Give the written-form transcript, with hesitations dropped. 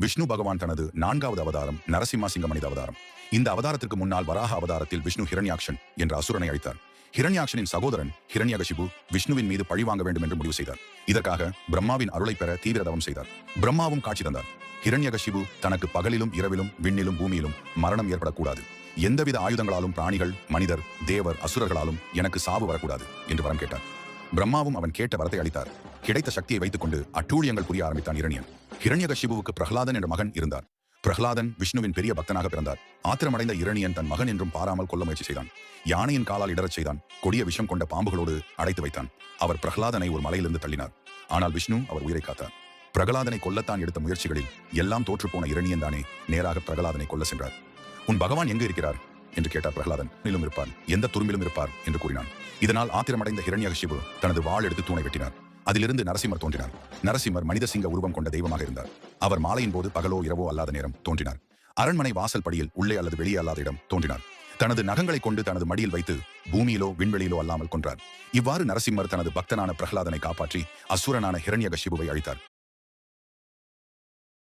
விஷ்ணு பகவான் தனது 4வது அவதாரம் நரசிம்மா சிங்க மனித அவதாரம். இந்த அவதாரத்திற்கு முன்னால் வராக அவதாரத்தில் விஷ்ணு ஹிரண்யாக்ஷன் என்ற அசுரனை அழித்தார். ஹிரண்யாக்ஷனின் சகோதரன் ஹிரண்யகசிபு விஷ்ணுவின் மீது பழி வாங்க வேண்டும் என்று முடிவு செய்தார். இதற்காக பிரம்மாவின் அருளை பெற தீவிர தவம் செய்தார். பிரம்மாவும் காட்சி தந்தார். ஹிரண்யகசிபு தனக்கு பகலிலும் இரவிலும் விண்ணிலும் பூமியிலும் மரணம் ஏற்படக்கூடாது, எந்தவித ஆயுதங்களாலும் பிராணிகள் மனிதர் தேவர் அசுரர்களாலும் எனக்கு சாவு வரக்கூடாது என்று வரம் கேட்டார். பிரம்மாவும் அவன் கேட்ட வரத்தை அளித்தார். கிடைத்த சக்தியை வைத்துக் கொண்டு அட்டூழியங்கள் புரிய ஆரம்பித்தான் இரணியன். ஹிரண்யகசிபுவுக்கு பிரஹ்லாதன் என்ற மகன் இருந்தார். பிரஹ்லாதன் விஷ்ணுவின் பெரிய பக்தனாக பிறந்தார். ஆத்திரமடைந்த இரணியன் தன் மகன் என்றும் பாராமல் கொல்ல முயற்சி செய்தான். யானையின் காலால் இடறச் செய்தான். கொடிய விஷம் கொண்ட பாம்புகளோடு அடைத்து வைத்தான். அவர் பிரஹ்லாதனை ஒரு மலையிலிருந்து தள்ளினார். ஆனால் விஷ்ணு அவர் உயிரை காத்தார். பிரகலாதனை கொல்லத்தான் எடுத்த முயற்சிகளில் எல்லாம் தோற்றுப்போன இரணியன் தானே நேராக பிரகலாதனை கொல்ல சென்றார். உன் பகவான் எங்கு இருக்கிறார் என்று கேட்டார் பிரகலாதன். இருப்பார், எந்த துரும்பிலும் இருப்பார் என்று கூறினான். இதனால் ஆத்திரமடைந்த ஹிரண்யகசிபு தனது வாள் எடுத்து தூணை வெட்டினார். அதிலிருந்து நரசிம்மர் தோன்றினார். நரசிம்மர் மனித சிங்க உருவம் கொண்ட தெய்வமாக இருந்தார். அவர் மாலையின் போது பகலோ இரவோ அல்லாத நேரம் தோன்றினார். அரண்மனை வாசல் படியில் உள்ளே அல்லது வெளியே அல்லாத இடம் தோன்றினார். தனது நகங்களை கொண்டு தனது மடியில் வைத்து பூமியிலோ விண்வெளியிலோ அல்லாமல் கொன்றார். இவ்வாறு நரசிம்மர் தனது பக்தனான பிரகலாதனை காப்பாற்றி அசுரனான ஹிரண்யகசிபுவை அழித்தார்.